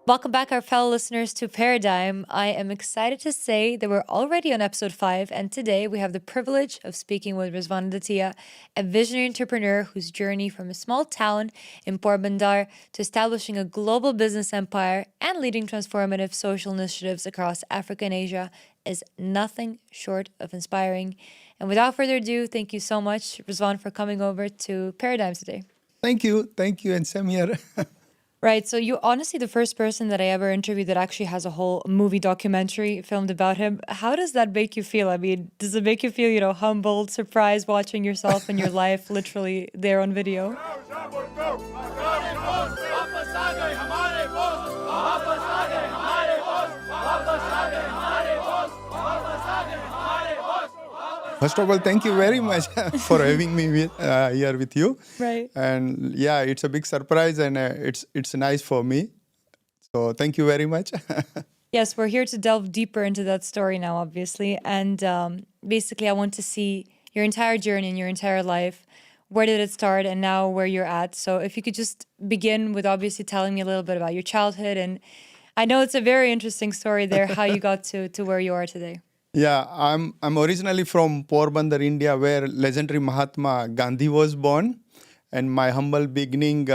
Welcome back, our fellow listeners, to Paradigm. I am excited to say that we're already on episode 5, and today we have the privilege of speaking with Rizwan Adatia, a visionary entrepreneur whose journey from a small town in Porbandar to establishing a global business empire and leading transformative social initiatives across Africa and Asia is nothing short of inspiring. And without further ado, thank you so much, Rizwan, for coming over to Paradigm today. Thank you, and same here. Right. So you're honestly the first person that I ever interviewed that actually has a whole movie documentary filmed about him. How does that make you feel? I mean, does it make you feel, humbled, surprised watching yourself and your life literally there on video? First of all, thank you very much for having me here with you. Right. And yeah, it's a big surprise, and it's nice for me. So thank you very much. Yes, we're here to delve deeper into that story now, obviously. And basically, I want to see your entire journey and your entire life. Where did it start and now where you're at? So if you could just begin with obviously telling me a little bit about your childhood. And I know it's a very interesting story there, how you got to where you are today. Yeah, I'm originally from Porbandar, India, where legendary Mahatma Gandhi was born. And my humble beginning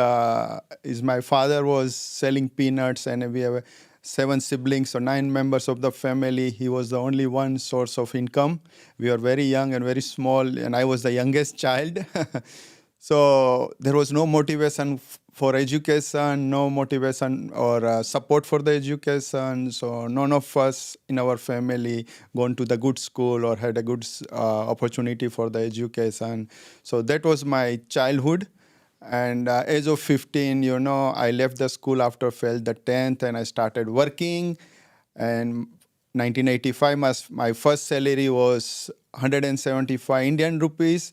is my father was selling peanuts, and we have 7 siblings, so 9 members of the family. He was the only one source of income. We were very young and very small, and I was the youngest child. So there was no motivation for education, no motivation or support for the education. So none of us in our family gone to the good school or had a good opportunity for the education. So that was my childhood. And age of 15, I left the school after failed the 10th, and I started working. And 1985, my first salary was 175 Indian rupees,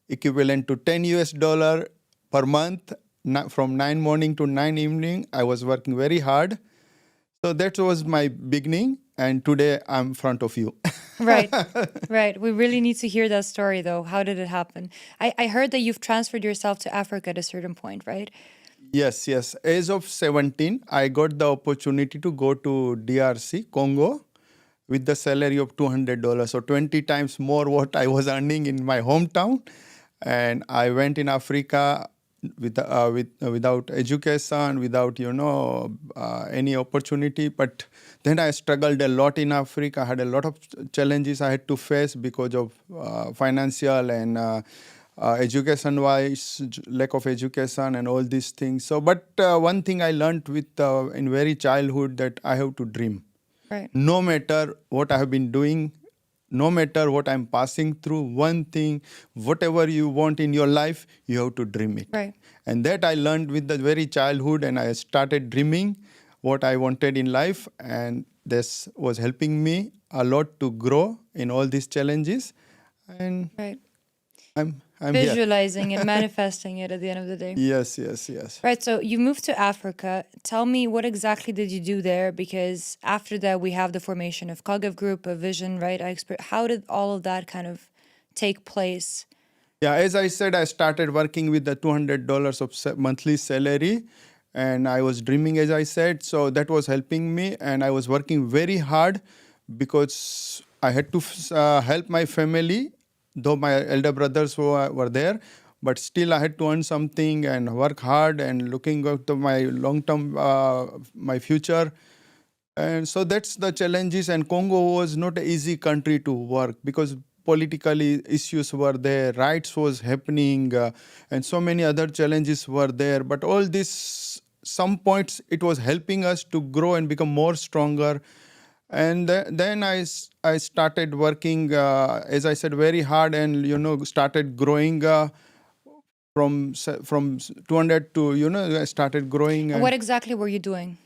equivalent to 10 US dollar per month. From 9 morning to 9 evening, I was working very hard. So that was my beginning, and today I'm in front of you. Right, right. We really need to hear that story, though. How did it happen? I heard that you've transferred yourself to Africa at a certain point, right? Yes. Age of 17, I got the opportunity to go to DRC, Congo, with the salary of $200, so 20 times more what I was earning in my hometown. And I went in Africa without education, without any opportunity. But then I struggled a lot in Africa. I had a lot of challenges I had to face because of financial and education-wise, lack of education and all these things. So, but one thing I learned in very childhood, that I have to dream. Right. No matter what I have been doing, no matter what I'm passing through, one thing, whatever you want in your life, you have to dream it. Right. And that I learned with the very childhood, and I started dreaming what I wanted in life. And this was helping me a lot to grow in all these challenges. And Right. I'm Visualizing here. and manifesting it at the end of the day. Yes. Right, so you moved to Africa. Tell me, what exactly did you do there? Because after that, we have the formation of COGEF Group, a vision, right? How did all of that kind of take place? Yeah, as I said, I started working with the $200 of monthly salary, and I was dreaming, as I said. So that was helping me, and I was working very hard because I had to help my family, though my elder brothers were there. But still, I had to earn something and work hard and looking up to my long-term, my future. And so that's the challenges. And Congo was not an easy country to work because politically issues were there, rights was happening, and so many other challenges were there. But all this, some points, it was helping us to grow and become more stronger. And then I started working, as I said, very hard, and started growing. From 200 to, I started growing. What exactly were you doing?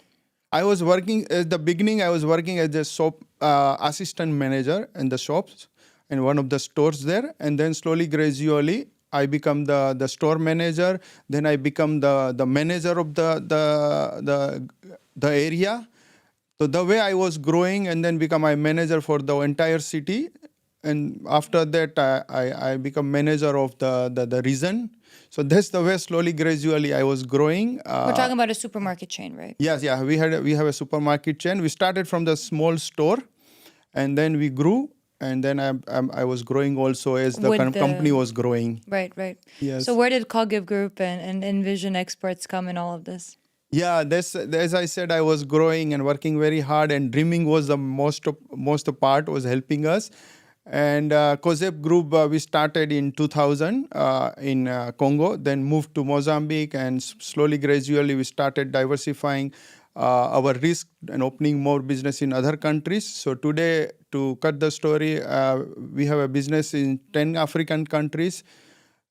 I was working at the beginning. I was working as a shop assistant manager in the shops in one of the stores there, and then slowly, gradually, I become the store manager. Then I become the manager of the area. So the way I was growing, and then become my manager for the entire city. and after that I become manager of the region. So that's the way slowly, gradually I was growing. We're talking about a supermarket chain, right? Yes, yeah, we have a supermarket chain. We started from the small store, and then we grew, and then I was growing also as the With company the was growing. right. Yes. So where did COGEF Group and Envision Exports come in all of this? Yeah, that's as I said, I was growing and working very hard, and dreaming was the most part was helping us. And COGEF Group we started in 2000 in Congo, then moved to Mozambique, and slowly, gradually we started diversifying our risk and opening more business in other countries. So today, to cut the story, we have a business in 10 African countries,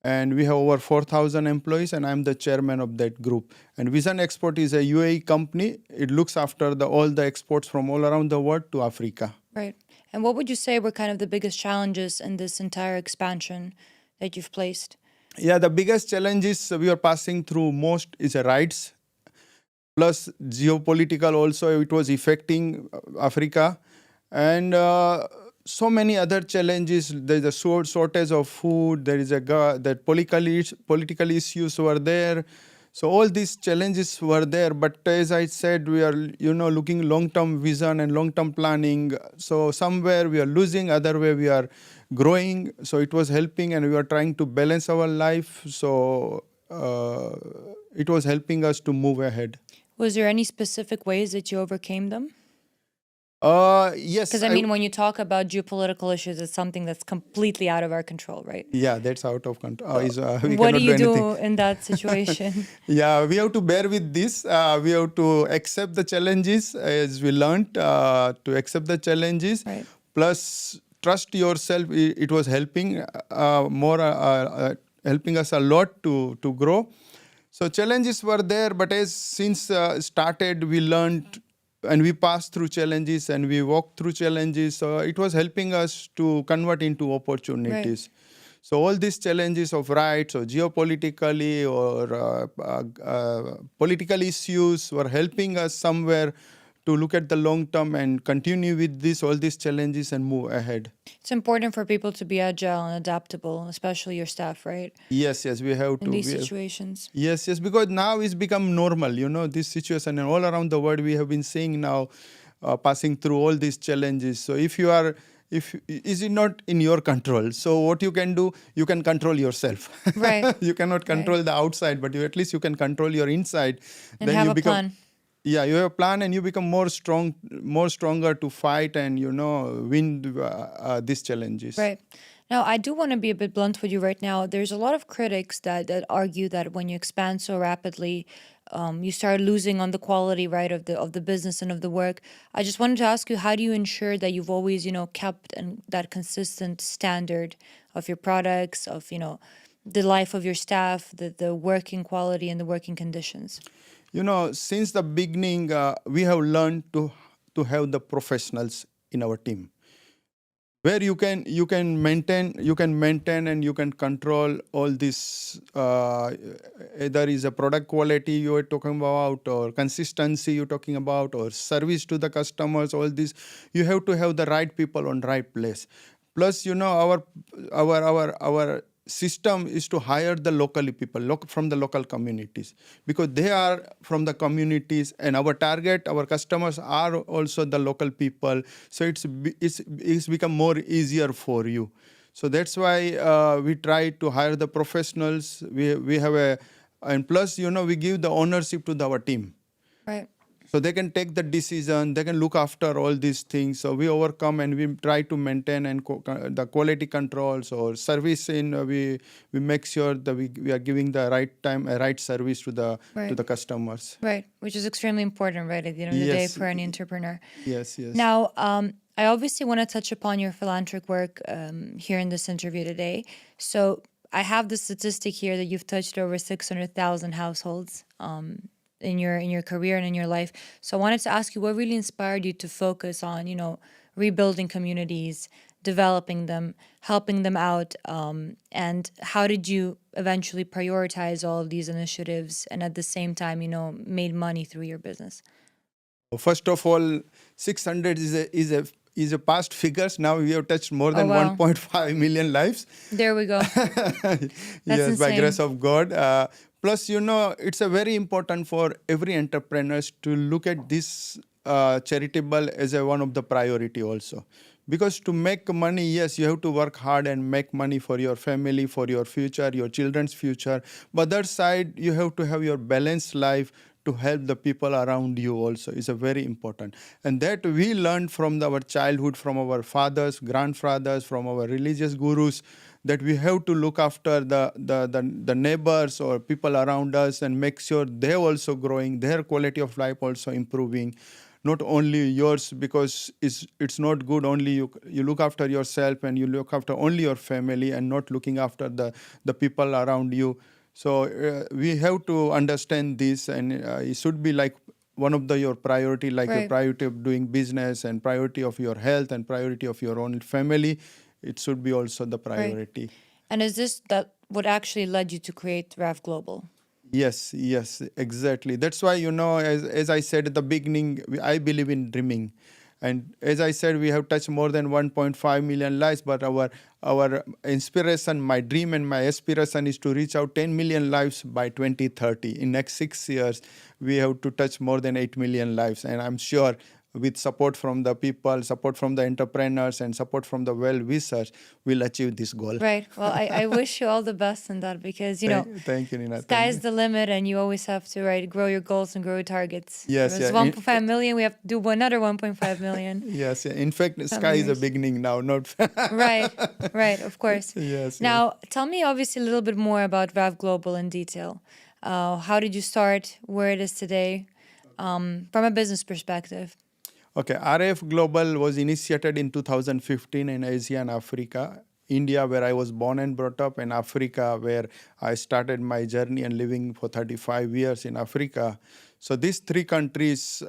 and we have over 4,000 employees, and I'm the chairman of that group. And Vision Export is a UAE company. It looks after all the exports from all around the world to Africa. Right. And what would you say were kind of the biggest challenges in this entire expansion that you've placed? Yeah, the biggest challenges we are passing through most is rights, plus geopolitical also. It was affecting Africa, and so many other challenges. There's a shortage of food. There is that political issues were there. So all these challenges were there. But as I said, we are looking long-term vision and long-term planning. So somewhere we are losing, other way we are growing. So it was helping, and we were trying to balance our life. So it was helping us to move ahead. Was there any specific ways that you overcame them? Yes. Because I mean, when you talk about geopolitical issues, it's something that's completely out of our control, right? Yeah, that's out of control. What do you do in that situation? Yeah, we have to bear with this. We have to accept the challenges, as we learned, to accept the challenges. Right. Plus, trust yourself. It was helping helping us a lot to grow. So challenges were there, but since started, we learned and we passed through challenges and we walked through challenges. So it was helping us to convert into opportunities. Right. So all these challenges of rights or geopolitically or political issues were helping us somewhere to look at the long term and continue with all these challenges and move ahead. It's important for people to be agile and adaptable, especially your staff, right? Yes, we have to. In these situations. Yes, because now it's become normal, this situation, and all around the world we have been seeing now passing through all these challenges. So is it not in your control? So what you can do, you can control yourself. Right. You cannot control the outside, but at least you can control your inside. And then have a plan. Yeah, you have a plan, and you become more stronger to fight and win these challenges. Right. Now, I do want to be a bit blunt with you right now. There's a lot of critics that argue that when you expand so rapidly, you start losing on the quality, right, of the business and of the work. I just wanted to ask you, how do you ensure that you've always, kept that consistent standard of your products, of the life of your staff, the working quality and the working conditions? Since the beginning, we have learned to have the professionals in our team, where you can maintain and you can control all this. Either is a product quality you are talking about, or consistency you're talking about, or service to the customers. All this, you have to have the right people on right place. Plus, our system is to hire the local people from the local communities, because they are from the communities, and our customers are also the local people. So it's become more easier for you. So that's why we try to hire the professionals. We have and plus we give the ownership to our team. Right. So they can take the decision, they can look after all these things. So we overcome and we try to maintain and the quality controls or service we make sure that we are giving the right time, right service to the customers. Right, which is extremely important, right, at the end of the day for any entrepreneur. Yes. Now, I obviously want to touch upon your philanthropic work here in this interview today. So I have the statistic here that you've touched over 600,000 households in your career and in your life. So I wanted to ask you, what really inspired you to focus on, rebuilding communities, developing them, helping them out, and how did you eventually prioritize all of these initiatives and at the same time, made money through your business? First of all, 600 is is a past figures. Now we have touched more than wow. 1.5 million lives. There we go. Yes, by insane. grace of God. Plus, it's a very important for every entrepreneurs to look at this charitable as one of the priority also. Because to make money, yes, you have to work hard and make money for your family, for your future, your children's future. But other side, you have to have your balanced life to help the people around you also is a very important. And that we learned from our childhood, from our fathers, grandfathers, from our religious gurus, that we have to look after the neighbors or people around us and make sure they're also growing, their quality of life also improving. Not only yours, because it's not good only you look after yourself and you look after only your family and not looking after the people around you. So we have to understand this, and it should be like one of your priority, like your Right. priority of doing business and priority of your health and priority of your own family. It should be also the priority. And is this that what actually led you to create RAV Global? Yes, exactly. That's why, as I said at the beginning, I believe in dreaming. And as I said, we have touched more than 1.5 million lives, but our inspiration, my dream and my aspiration is to reach out 10 million lives by 2030. In next 6 years, we have to touch more than 8 million lives. And I'm sure with support from the people, support from the entrepreneurs, and support from the well-wishers, we'll achieve this goal. Right. Well, I wish you all the best in that because, Thank you, Nina. sky's the limit and you always have to, grow your goals and grow your targets. Yes, There's yeah. 1.5 million, we have to do another 1.5 million. Yes, yeah. In fact, sky is a beginning now, not... Right, of course. Yes. Now, tell me obviously a little bit more about RAV Global in detail. How did you start, where it is today, from a business perspective? Okay, RF Global was initiated in 2015 in Asia and Africa. India, where I was born and brought up, and Africa, where I started my journey and living for 35 years in Africa. So these three countries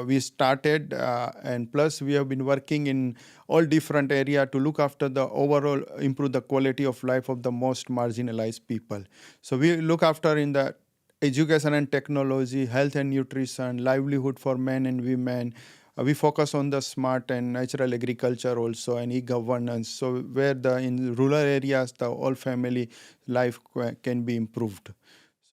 we started, and plus we have been working in all different areas to look after the overall, improve the quality of life of the most marginalized people. So we look after in the education and technology, health and nutrition, livelihood for men and women. We focus on the smart and natural agriculture also, and e-governance. So where in rural areas, the all family life can be improved.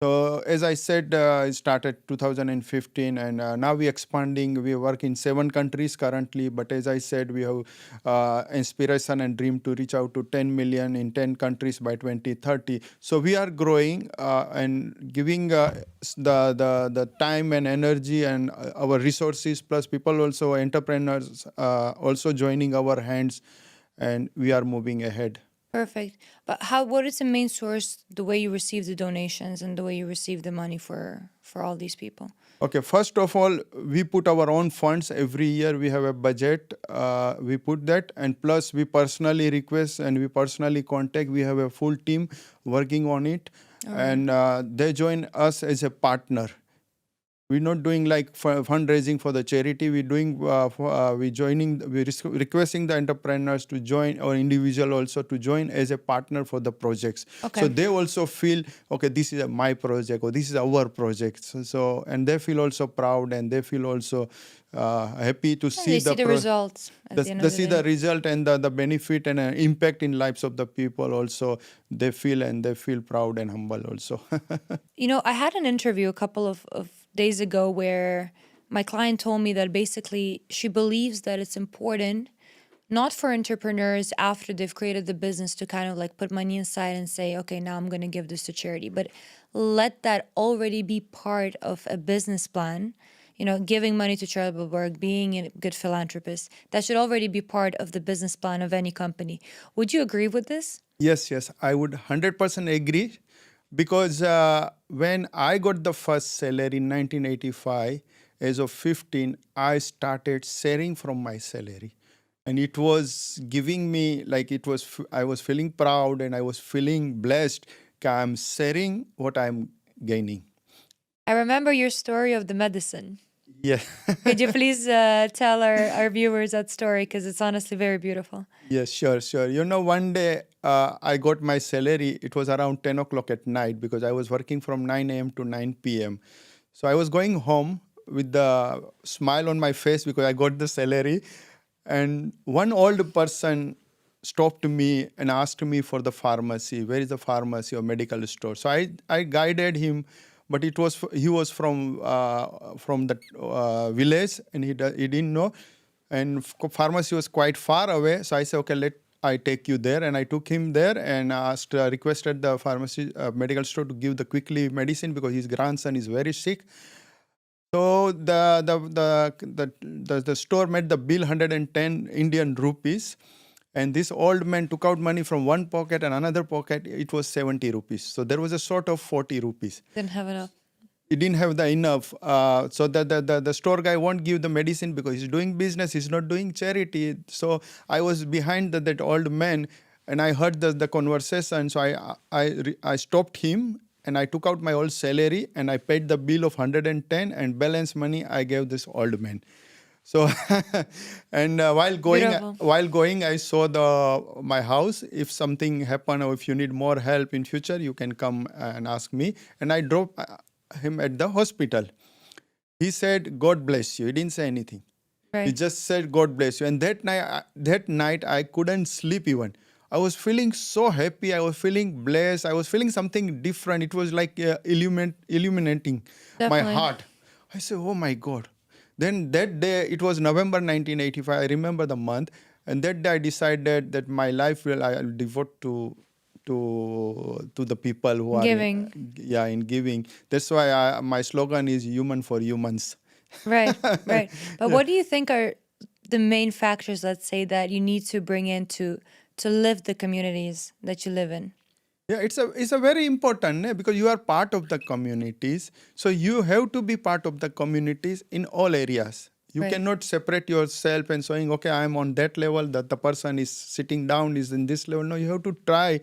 So as I said, it started 2015, and now we're expanding. We work in 7 countries currently, but as I said, we have inspiration and dream to reach out to 10 million in 10 countries by 2030. So we are growing and giving the time and energy and our resources, plus people also, entrepreneurs also joining our hands, and we are moving ahead. Perfect. But what is the main source, the way you receive the donations and the way you receive the money for all these people? Okay, first of all, we put our own funds. Every year we have a budget. We put that, and plus we personally request and we personally contact. We have a full team working on it, and they join us as a partner. We're not doing like fundraising for the charity. We're doing requesting the entrepreneurs to join, or individual also to join as a partner for the projects. Okay. So they also feel, okay, this is my project or this is our project. So and they feel also proud, and they feel also happy to see the results. They see the result and the benefit and impact in lives of the people also. They feel proud and humble also. I had an interview a couple of days ago where my client told me that basically she believes that it's important not for entrepreneurs after they've created the business to kind of like put money aside and say, okay, now I'm going to give this to charity, but let that already be part of a business plan. Giving money to charitable work, being a good philanthropist, that should already be part of the business plan of any company. Would you agree with this? Yes, I would 100% agree. Because when I got the first salary in 1985, as of 15, I started sharing from my salary. And it was giving me, I was feeling proud and I was feeling blessed. I'm sharing what I'm gaining. I remember your story of the medicine. Yeah. Could you please tell our viewers that story? Because it's honestly very beautiful. Yes, sure. One day I got my salary. It was around 10 o'clock at night because I was working from 9 a.m. to 9 p.m. So I was going home with the smile on my face because I got the salary. And one old person stopped me and asked me for the pharmacy. Where is the pharmacy or medical store? So I guided him, but he was from the village, and he didn't know, and pharmacy was quite far away. So I said, okay, let I take you there, and I took him there and requested the pharmacy medical store to give the quickly medicine because his grandson is very sick. So the store made the bill 110 Indian rupees, and this old man took out money from one pocket and another pocket. It was 70 rupees. So there was a short of 40 rupees. Didn't have enough. He didn't have the enough. So the store guy won't give the medicine because he's doing business. He's not doing charity. So I was behind that old man, and I heard the conversation. So I stopped him, and I took out my old salary, and I paid the bill of 110, and balance money I gave this old man. So, and Beautiful. while going, I saw my house. If something happen or if you need more help in future, you can come and ask me. And I dropped him at the hospital. He said, "God bless you." He didn't say anything. He Right. just said, "God bless you." And that night I couldn't sleep even. I was feeling so happy. I was feeling blessed. I was feeling something different. It was like illuminating my Definitely. heart. I said, "Oh my God." Then that day, it was November 1985. I remember the month. And that day I decided that my life I'll devote to the people who are Giving. in giving. That's why my slogan is human for humans. Right, right. But what do you think are the main factors, let's say, that you need to bring in to live the communities that you live in? Yeah, it's a very important because you are part of the communities. So you have to be part of the communities in all areas. You Right. cannot separate yourself and saying, okay, I'm on that level, that the person is sitting down is in this level. No, you have to try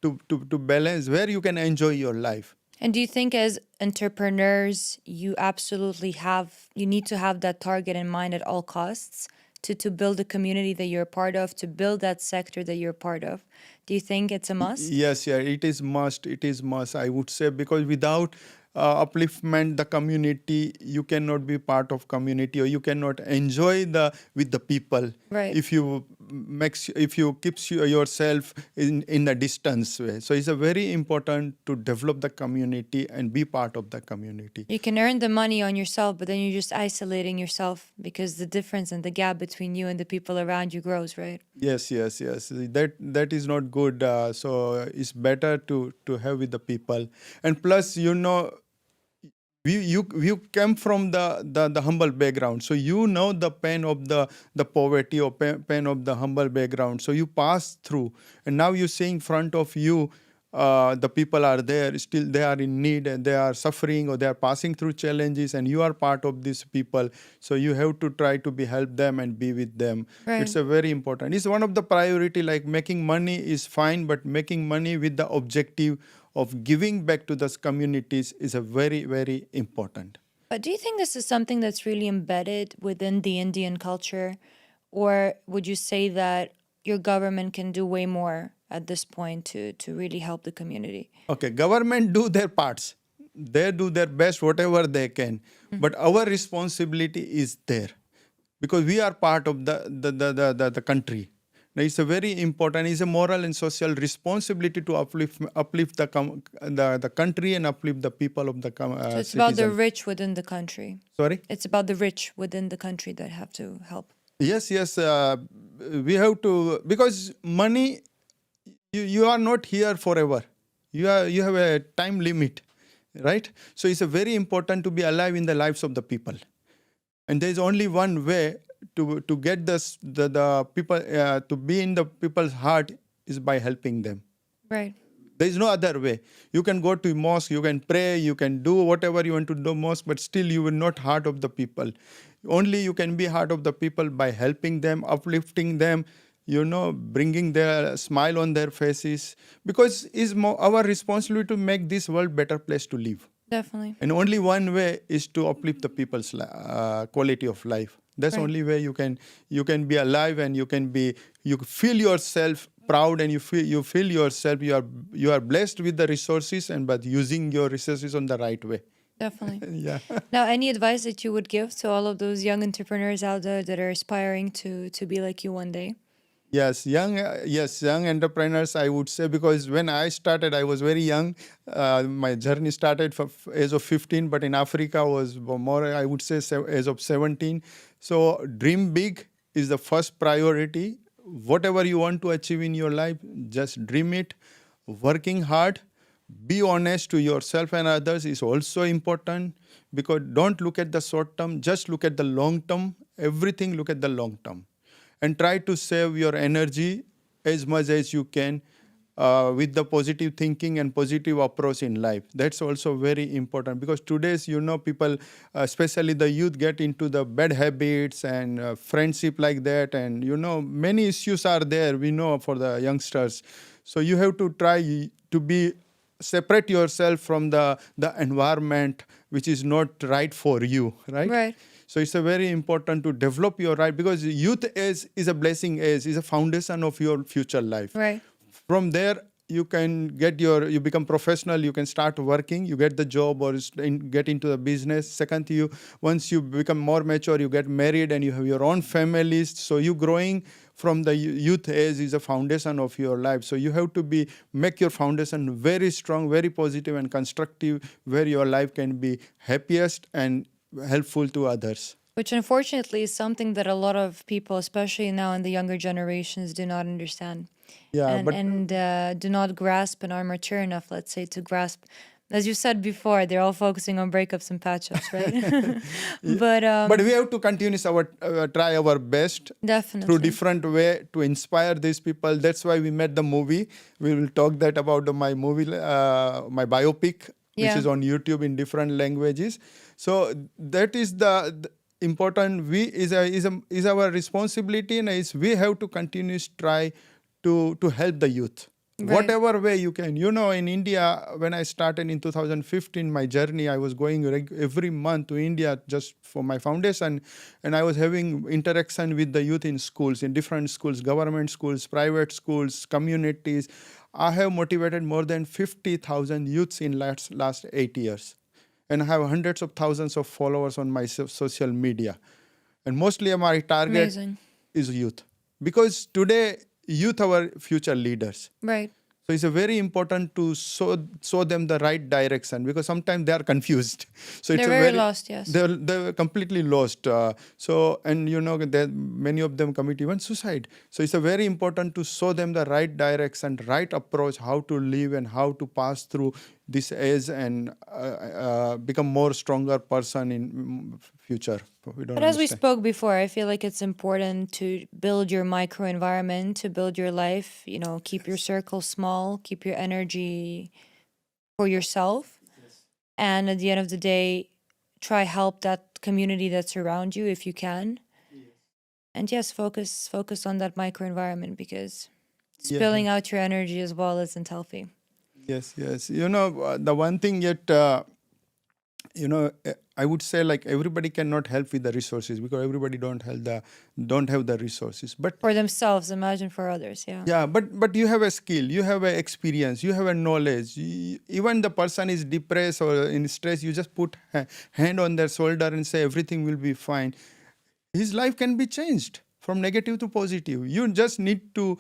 to balance where you can enjoy your life. And do you think as entrepreneurs, you absolutely you need to have that target in mind at all costs to build the community that you're a part of, to build that sector that you're a part of? Do you think it's a must? Yes, yeah, it is must. It is must, I would say, because without upliftment, the community, you cannot be part of community, or you cannot enjoy with the people. Right. If you keeps yourself in a distance way. So it's a very important to develop the community and be part of the community. You can earn the money on yourself, but then you're just isolating yourself because the difference and the gap between you and the people around you grows, right? Yes. That is not good. So it's better to have with the people. And plus, you came from the humble background, so you know the pain of the poverty or pain of the humble background. So you pass through, and now you see in front of you. The people are there, still they are in need and they are suffering or they are passing through challenges, and you are part of these people. So you have to try to help them and be with them. Right. It's a very important. It's one of the priority. Like making money is fine, but making money with the objective of giving back to those communities is a very, very important. But do you think this is something that's really embedded within the Indian culture? Or would you say that your government can do way more at this point to really help the community? Okay, government do their parts. They do their best, whatever they can. But our responsibility is there because we are part of the country. Now, it's a very important, it's a moral and social responsibility to uplift the country and uplift the people of the So it's about the citizen. rich within the country. Sorry? It's about the rich within the country that have to help. Yes. We have to, because money, you are not here forever. You have a time limit, right? So it's a very important to be alive in the lives of the people. And there is only one way to get the people to be in the people's heart is by helping them. Right. There is no other way. You can go to mosque, you can pray, you can do whatever you want to do mosque, but still you will not heart of the people. Only you can be heart of the people by helping them, uplifting them, bringing their smile on their faces. Because it's our responsibility to make this world better place to live. Definitely. And only one way is to uplift the people's quality of life. That's Right. only way you can be alive, and you feel yourself proud, and you feel yourself you are blessed with the resources, and but using your resources on the right way. Definitely. Yeah. Now, any advice that you would give to all of those young entrepreneurs out there that are aspiring to be like you one day? Young entrepreneurs, I would say, because when I started, I was very young. My journey started from age of 15, but in Africa was more, I would say, age of 17. So dream big is the first priority. Whatever you want to achieve in your life, just dream it. Working hard, be honest to yourself and others is also important, because don't look at the short term, just look at the long term. Everything look at the long term, and try to save your energy as much as you can, with the positive thinking and positive approach in life. That's also very important, because today's, people, especially the youth, get into the bad habits and friendship like that, and many issues are there, we know, for the youngsters. So you have to try to be separate yourself from the environment which is not right for you, right? Right. So it's a very important to develop your right, because youth is a blessing age, is a foundation of your future life. Right. From there, you can you become professional, you can start working, you get the job, or get into the business. Second, once you become more mature, you get married and you have your own families. So you growing from the youth age is a foundation of your life. So you have to make your foundation very strong, very positive and constructive, where your life can be happiest and helpful to others. Which unfortunately is something that a lot of people, especially now in the younger generations, do not understand. Yeah, but And do not grasp and are mature enough, let's say, to grasp. As you said before, they're all focusing on breakups and patch-ups, right? but we have to try our best through Definitely. different way to inspire these people. That's why we made the movie. We will talk that about my movie, my biopic, which Yeah. is on YouTube in different languages. So that is the important. Is our responsibility, and we have to continuously try to help the youth. Right. Whatever way you can. In India, when I started in 2015, my journey, I was going every month to India just for my foundation. And I was having interaction with the youth in schools, in different schools, government schools, private schools, communities. I have motivated more than 50,000 youths in last 8 years. And I have hundreds of thousands of followers on my social media. And mostly my target Amazing. is youth. Because today, youth are our future leaders. Right. So it's a very important to show them the right direction, because sometimes they are confused. So it's They're very lost, yes. They're completely lost. That many of them commit even suicide. So it's a very important to show them the right direction, right approach, how to live and how to pass through this age and become more stronger person in future. But as we spoke before, I feel like it's important to build your micro environment, to build your life, keep your circle small, keep your energy for yourself. Yes. And at the end of the day, try help that community that's around you if you can. Yes. And yes, focus on that micro environment, because spilling out your energy as well isn't healthy. Yes. The one thing yet, I would say, like, everybody cannot help with the resources, because everybody don't have the resources. But for themselves, imagine for others. Yeah. Yeah, but you have a skill, you have an experience, you have a knowledge. Even the person is depressed or in stress, you just put hand on their shoulder and say everything will be fine. His life can be changed from negative to positive. You just need to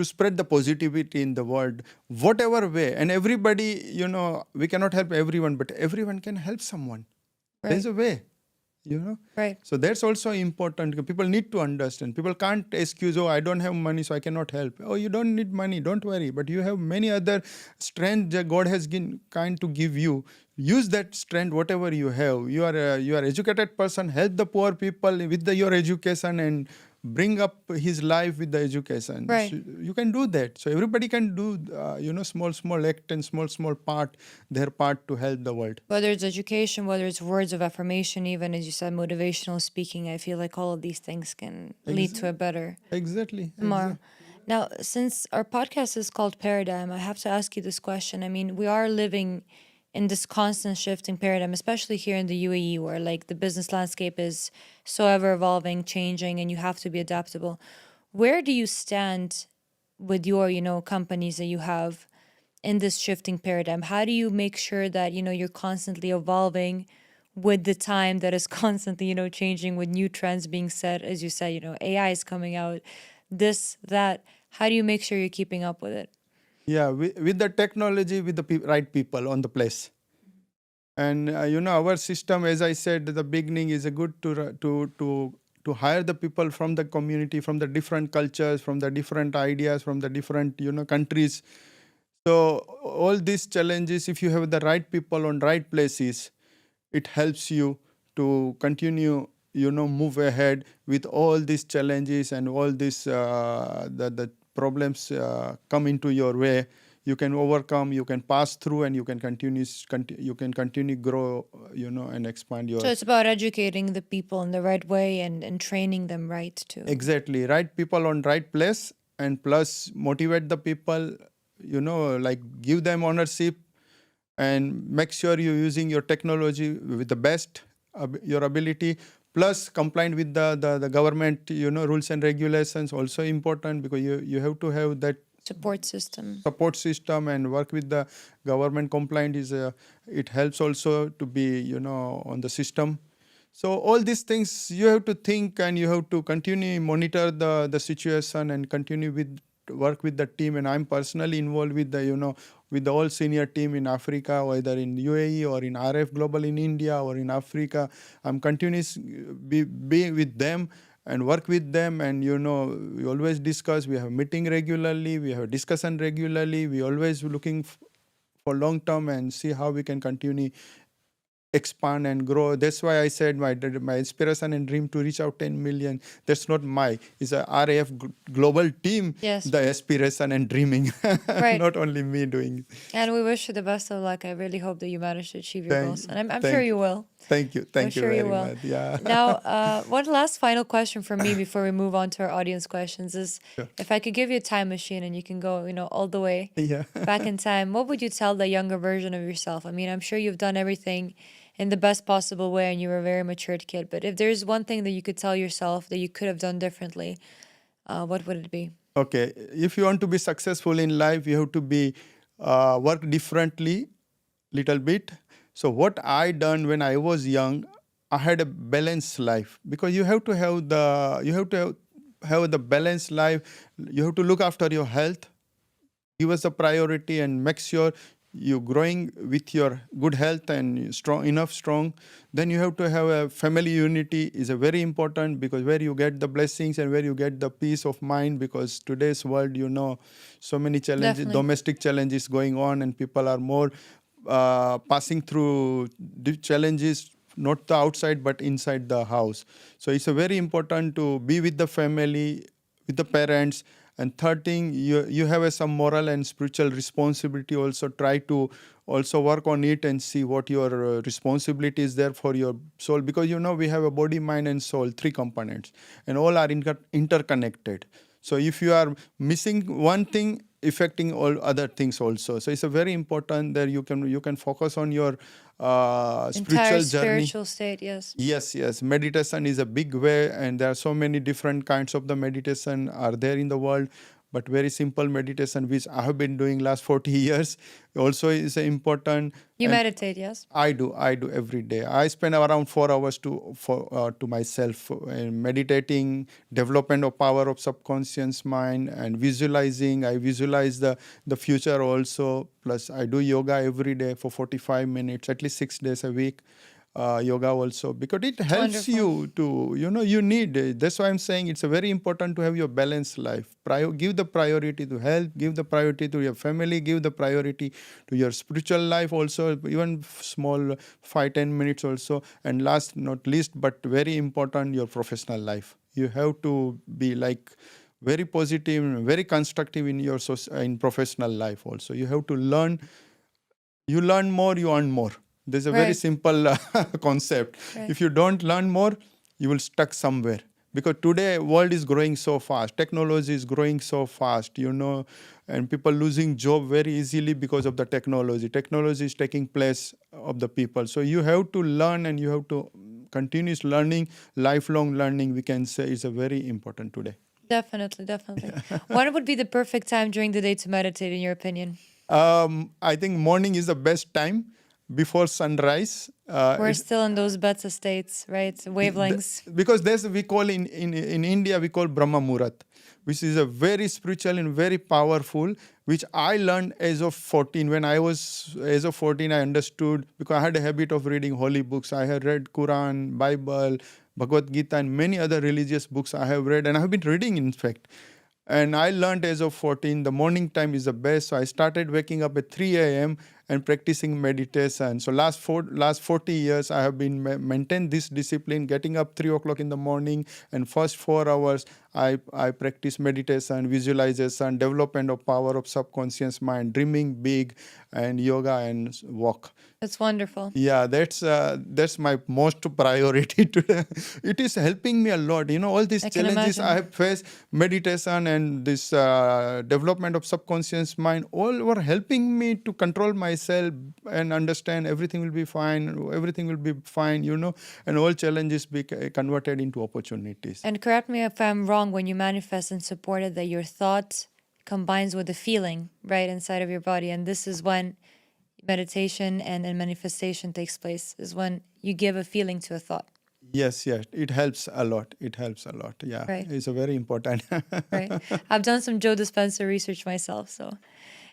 spread the positivity in the world, whatever way. And everybody, we cannot help everyone, but everyone can help someone. Right. There's a way, Right. So that's also important. People need to understand. People can't excuse, I don't have money, so I cannot help. Oh, you don't need money, don't worry. But you have many other strength that God has been kind to give you. Use that strength, whatever you have. You are educated person. Help the poor people with your education and bring up his life with the education. Right. So you can do that. So everybody can do, small act and small part, their part to help the world. Whether it's education, whether it's words of affirmation, even as you said, motivational speaking, I feel like all of these things can lead to a better Exactly. tomorrow. Now, since our podcast is called Paradigm, I have to ask you this question. I mean, we are living in this constant shifting paradigm, especially here in the UAE, where like the business landscape is so ever evolving, changing, and you have to be adaptable. Where do you stand with your, companies that you have? in this shifting paradigm? How do you make sure that, you're constantly evolving with the time that is constantly, changing, with new trends being set? As you said, AI is coming out, this, that. How do you make sure you're keeping up with it? Yeah, with the technology, with the right people on the place. And our system, as I said at the beginning, is a good to hire the people from the community, from the different cultures, from the different ideas, from the different countries. So all these challenges, if you have the right people on right places, it helps you to continue, move ahead with all these challenges and all these the problems come into your way. You can overcome, you can pass through, and you can continue grow, and expand your. So it's about educating the people in the right way, and training them right too. Exactly, right people on right place, and plus motivate the people, like give them ownership, and make sure you're using your technology with the best your ability, plus compliant with the government rules and regulations, also important, because you have to have that Support system and work with the government. Compliant is it helps also to be on the system. So all these things you have to think, and you have to continue monitor the situation, and continue with work with the team. And I'm personally involved with the with the all senior team in Africa, whether in UAE or in RF Global in India or in Africa. I'm continuous be with them and work with them, and we always discuss. We have meeting regularly, we have discussion regularly. We always looking for long term and see how we can continue expand and grow. That's why I said my inspiration and dream to reach out 10 million. That's not it's a RAF global team. Yes. The aspiration and dreaming, right. Not only me doing. And we wish you the best of luck. I really hope that you manage to achieve your goals, and I'm sure you will. Thank you. Thank you sure very you will. much. Yeah. Now, one last final question from me before we move on to our audience questions is, if I could give you a time machine and you can go, all the way back in time, what would you tell the younger version of yourself? I mean, I'm sure you've done everything in the best possible way, and you were a very matured kid. But if there's one thing that you could tell yourself that you could have done differently, what would it be? Okay, if you want to be successful in life, you have to be work differently, little bit. So what I done when I was young, I had a balanced life, because you have to have the balanced life. You have to look after your health, give us a priority, and make sure you growing with your good health and strong. Then you have to have a family unity is a very important, because where you get the blessings and where you get the peace of mind, because today's world, so many challenges. Definitely. Domestic challenges going on, and people are more passing through challenges, not the outside but inside the house. So it's a very important to be with the family, with the parents. And third thing, you have some moral and spiritual responsibility. Also try to also work on it and see what your responsibility is there for your soul. Because we have a body, mind and soul, 3 components, and all are interconnected. So if you are missing one thing, affecting all other things also. So it's a very important that you can focus on your spiritual journey. Spiritual state, yes. Yes. Meditation is a big way, and there are so many different kinds of the meditation are there in the world. But very simple meditation, which I have been doing last 40 years, also is important. You meditate, yes? I do every day. I spend around 4 hours to myself in meditating, development of power of subconscious mind, and visualizing. I visualize the future also. Plus, I do yoga every day for 45 minutes, at least 6 days a week. Yoga also, because it helps you to, you need. That's why I'm saying it's a very important to have your balanced life. Give the priority to health, give the priority to your family, give the priority to your spiritual life also, even small 5-10 minutes also. And last not least, but very important, your professional life. You have to be like very positive, very constructive in your in professional life also. You have to learn. You learn more, you earn more. There's a very simple concept. Right. If you don't learn more, you will stuck somewhere. Because today world is growing so fast, technology is growing so fast, and people losing job very easily because of the technology. Technology is taking place of the people. So you have to learn, and you have to continuous learning, lifelong learning, we can say, is a very important today. Definitely. When would be the perfect time during the day to meditate, in your opinion? I think morning is the best time before sunrise. We're still in those beta states, right? Wavelengths. Because there's we call in India we call Brahma Murat, which is a very spiritual and very powerful, which I learned as of 14. When I was as of 14, I understood because I had a habit of reading holy books. I had read Quran, Bible, Bhagavad Gita, and many other religious books I have read, and I have been reading, in fact. And I learned as of 14, the morning time is the best. So I started waking up at 3 a.m. and practicing meditation. So last 40 years, I have been maintained this discipline, getting up 3 o'clock in the morning, and first 4 hours, I practice meditation, visualization, development of power of subconscious mind, dreaming big, and yoga and walk. That's wonderful. Yeah, that's my most priority today. It is helping me a lot. All these challenges I have faced, meditation and this development of subconscious mind, all were helping me to control myself and understand everything will be fine, and all challenges be converted into opportunities. And correct me if I'm wrong, when you manifest and support it, that your thought combines with the feeling right inside of your body. And this is when meditation and manifestation takes place, is when you give a feeling to a thought. Yes, it helps a lot. Yeah, right. It's a very important. Right. I've done some Joe Dispenza research myself, so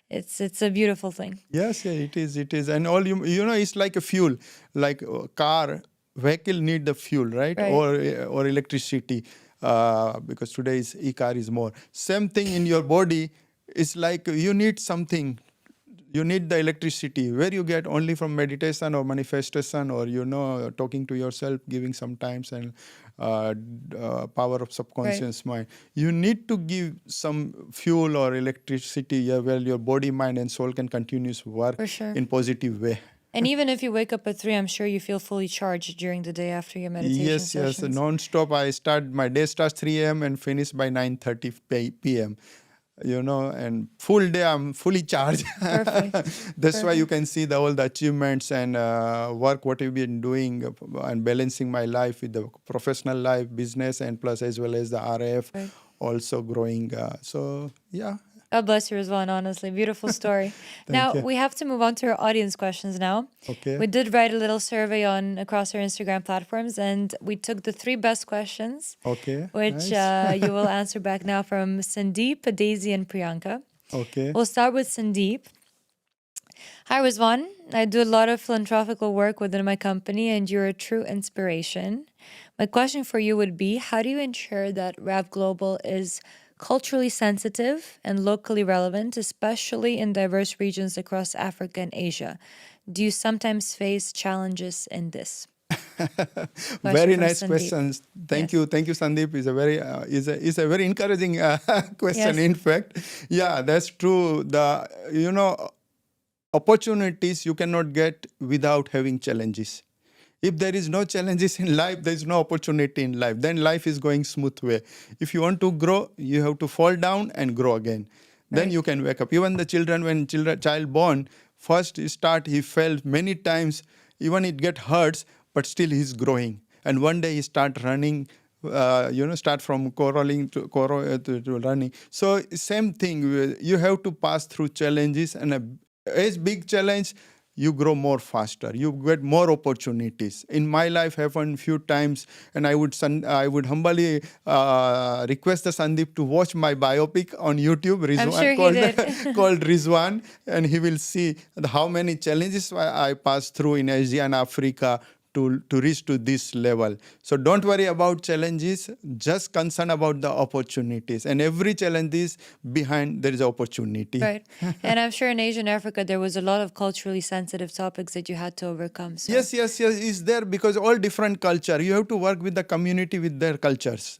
it's a beautiful thing. Yes, it is, and all it's like a fuel, like a vehicle need the fuel, right? Or electricity, because today's e-car is more. Same thing in your body. It's like you need something. You need the electricity, where you get only from meditation or manifestation or, talking to yourself, giving some times and power of subconscious mind. You need to give some fuel or electricity where your body, mind and soul can continuously work in positive way. And even if you wake up at 3, I'm sure you feel fully charged during the day after your meditation sessions. Yes, non-stop. My day starts 3 a.m. and finish by 9:30 p.m. And full day I'm fully charged. Perfect. That's why you can see all the achievements and work what you've been doing and balancing my life with the professional life, business, and plus as well as the RF also growing. So yeah. God bless you, Rizwan, honestly. Beautiful story. Now, we have to move on to our audience questions now. Okay. We did write a little survey across our Instagram platforms, and we took the 3 best questions, which you will answer back now from Sandeep, Daisy, and Priyanka. Okay. We'll start with Sandeep. Hi, Rizwan. I do a lot of philanthropical work within my company, and you're a true inspiration. My question for you would be, how do you ensure that RAV Global is culturally sensitive and locally relevant, especially in diverse regions across Africa and Asia? Do you sometimes face challenges in this? Very nice questions. Thank you, Sandeep. Is a very encouraging question. In fact, yeah, that's true. The opportunities you cannot get without having challenges. If there is no challenges in life, there is no opportunity in life. Then life is going smooth way. If you want to grow, you have to fall down and grow again. Then you can wake up. Even the children, when child born, first he fell many times. Even it get hurts, but still he's growing. And one day he start running. Start from crawling to running. So same thing. You have to pass through challenges, and as big challenge, you grow more faster. You get more opportunities. In my life, happened few times, and I would humbly request the Sandeep to watch my biopic on YouTube. Called Rizwan, and he will see how many challenges I passed through in Asia and Africa to reach to this level. So don't worry about challenges, just concern about the opportunities. And every challenge is behind, there is an opportunity. Right. And I'm sure in Asia and Africa, there was a lot of culturally sensitive topics that you had to overcome. So. Yes, it's there because all different culture. You have to work with the community with their cultures.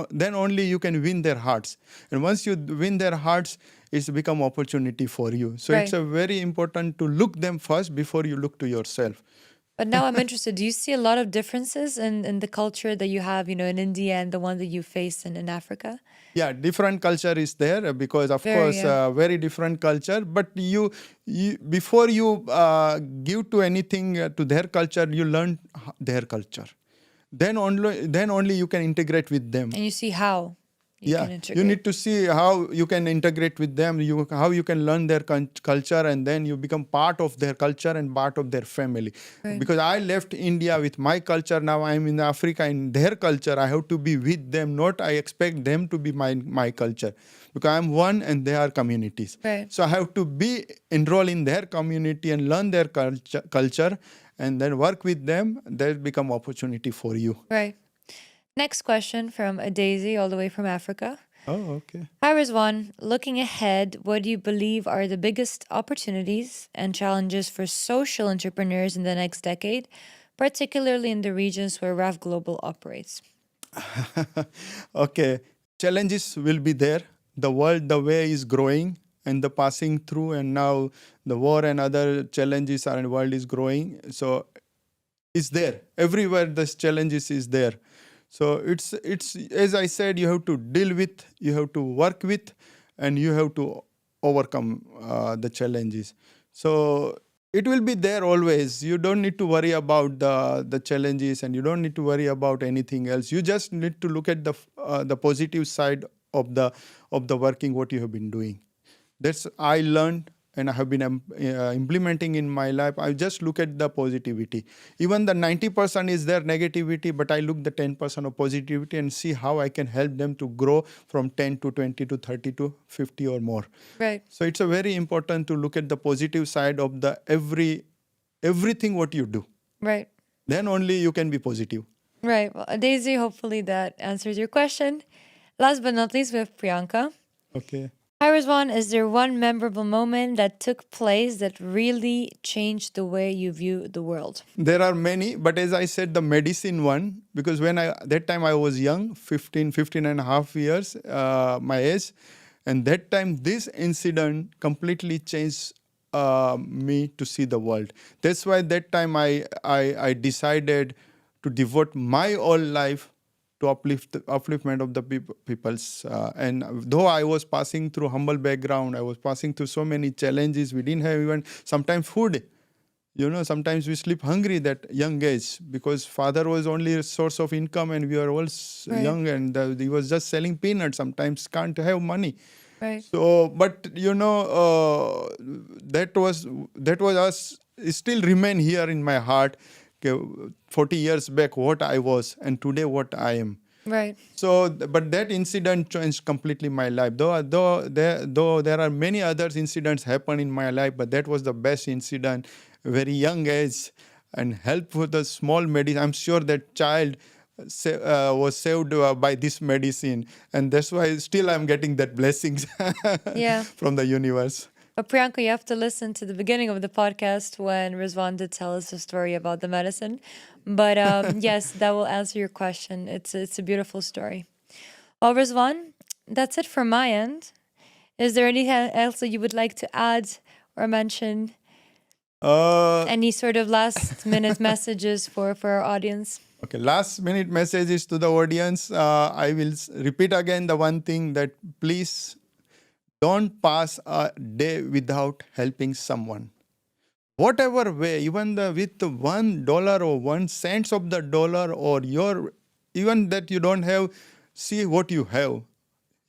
Then only you can win their hearts. And once you win their hearts, it's become opportunity for you. So it's a very important to look them first before you look to yourself. But now I'm interested. Do you see a lot of differences in the culture that you have, in India and the one that you face in Africa? Yeah, different culture is there because, of course, very different culture. But you before you give to anything to their culture, you learn their culture. Then only you can integrate with them. And you see how. you Yeah, can you integrate. need to see how you can integrate with them, how you can learn their culture, and then you become part of their culture and part of their family. Right. Because I left India with my culture, now I'm in Africa in their culture. I have to be with them, not I expect them to be my culture. Because I'm one and they are communities. Right. So I have to be enroll in their community and learn their culture and then work with them. That become opportunity for you. Right. Next question from a Daisy, all the way from Africa. Oh, okay. Hi, Rizwan. Looking ahead, what do you believe are the biggest opportunities and challenges for social entrepreneurs in the next decade, particularly in the regions where RAF Global operates? Okay, challenges will be there. The world, the way is growing and the passing through, and now the war and other challenges are in the world is growing. So it's there everywhere. This challenges is there. So it's as I said, you have to deal with, you have to work with, and you have to overcome the challenges. So it will be there always. You don't need to worry about the challenges, and you don't need to worry about anything else. You just need to look at the positive side of the working what you have been doing. That's I learned and I have been implementing in my life. I just look at the positivity. Even the 90% is their negativity, but I look the 10% of positivity and see how I can help them to grow from 10 to 20 to 30 to 50 or more. Right. So it's a very important to look at the positive side of the everything what you do. Right. Then only you can be positive. Right. Well, Daisy, hopefully that answers your question. Last but not least, we have Priyanka. Okay. Hi, Rizwan. Is there one memorable moment that took place that really changed the way you view the world? There are many, but as I said, the medicine one, because when that time I was young, 15 and a half years, my age, and that time this incident completely changed me to see the world. That's why that time I decided to devote my whole life to upliftment of the peoples. And though I was passing through humble background, I was passing through so many challenges. We didn't have even sometimes food. Sometimes we sleep hungry that young age because father was only a source of income and we were all young, and he was just selling peanuts. Sometimes can't have money. Right. So, but that was us. It still remain here in my heart. 40 years back, what I was, and today what I am. Right. So, but that incident changed completely my life. Though there are many other incidents happen in my life, but that was the best incident. Very young age, and help for the small medicine. I'm sure that child was saved by this medicine, and that's why still I'm getting that blessings Yeah. from the universe. But Priyanka, you have to listen to the beginning of the podcast when Rizwan did tell us the story about the medicine. But yes, that will answer your question. It's a beautiful story. Well, Rizwan, that's it from my end. Is there anything else that you would like to add or mention? Any sort of last minute messages for our audience? Okay, last minute messages to the audience. I will repeat again the one thing that please don't pass a day without helping someone. Whatever way, even with $1 or 1 cent of the dollar, or even that you don't have, see what you have.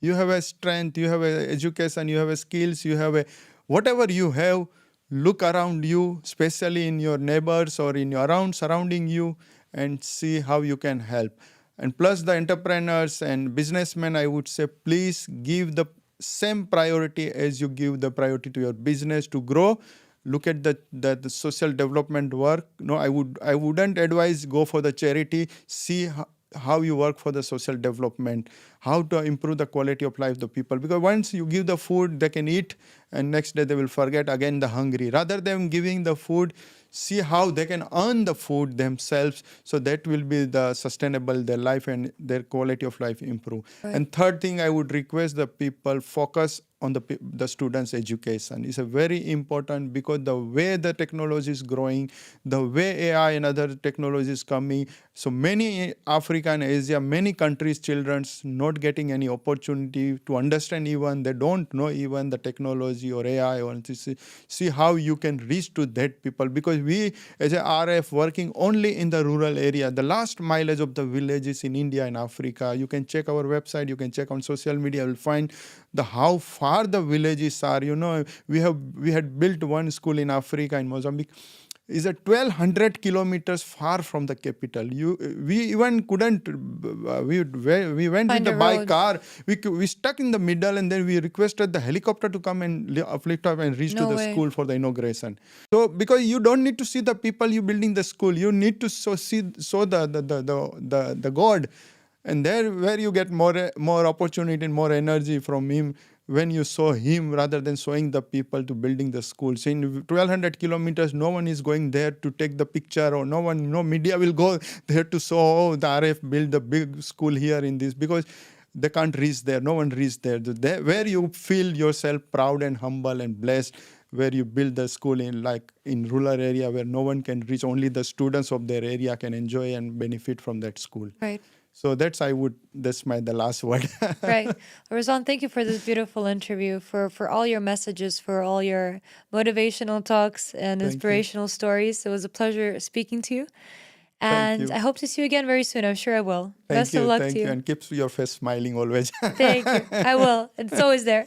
You have a strength, you have a education, you have a skills, you have a whatever you have. Look around you, especially in your neighbors or in your surrounding you, and see how you can help. And plus the entrepreneurs and businessmen, I would say, please give the same priority as you give the priority to your business to grow. Look at the social development work. No, I wouldn't advise go for the charity. See how you work for the social development, how to improve the quality of life of the people. Because once you give the food, they can eat, and next day they will forget again the hungry. Rather than giving the food, see how they can earn the food themselves, so that will be the sustainable their life and their quality of life improve. Right. And third thing, I would request the people focus on the students' education. It's a very important because the way the technology is growing, the way AI and other technologies coming, so many Africa and Asia, many countries, children's not getting any opportunity to understand even, they don't know even the technology or AI or to see how you can reach to that people, because we as a RF working only in the rural area, the last mileage of the villages in India and Africa. You can check our website, you can check on social media, you'll find the how far the villages are. We had built one school in Africa, in Mozambique, is a 1200 kilometers far from the capital. We even couldn't we went Find with the a by road. car. We stuck in the middle, and then we requested the helicopter to come and lift up and reach No to the way. school for the inauguration. So because you don't need to see the people you building the school, you need to saw the God. And there where you get more opportunity and more energy from him, when you saw him rather than showing the people to building the schools. In 1200 kilometers, no one is going there to take the picture, or no media will go there to show, oh, the RF built the big school here in this, because they can't reach there. No one reach there. Where you feel yourself proud and humble and blessed, where you build the school in rural area where no one can reach, only the students of their area can enjoy and benefit from that school. Right. So that's the last word. Right. Rizwan, thank you for this beautiful interview, for all your messages, for all your motivational talks and Thank you. inspirational stories. It was a pleasure speaking to you. Thank And you. I hope to see you again very soon. I'm sure I will. Thank Best you, of luck thank to you. you, and keep your face smiling always. Thank you. I will. It's always there.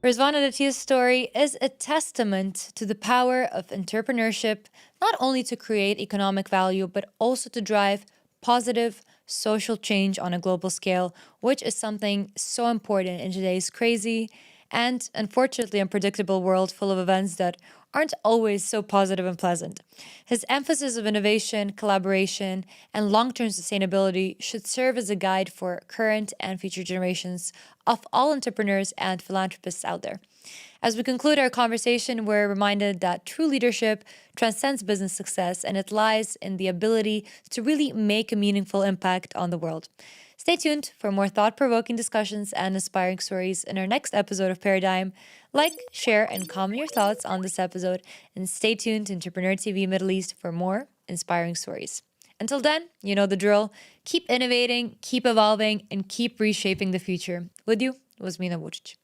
Rizwan Adatia's story is a testament to the power of entrepreneurship, not only to create economic value, but also to drive positive social change on a global scale, which is something so important in today's crazy and unfortunately unpredictable world full of events that aren't always so positive and pleasant. His emphasis of innovation, collaboration, and long-term sustainability should serve as a guide for current and future generations of all entrepreneurs and philanthropists out there. As we conclude our conversation, we're reminded that true leadership transcends business success, and it lies in the ability to really make a meaningful impact on the world. Stay tuned for more thought-provoking discussions and inspiring stories in our next episode of Paradigm. Like, share, and comment your thoughts on this episode, and stay tuned to Entrepreneur TV Middle East for more inspiring stories. Until then, you know the drill. Keep innovating, keep evolving, and keep reshaping the future. With you was Mina Vucic.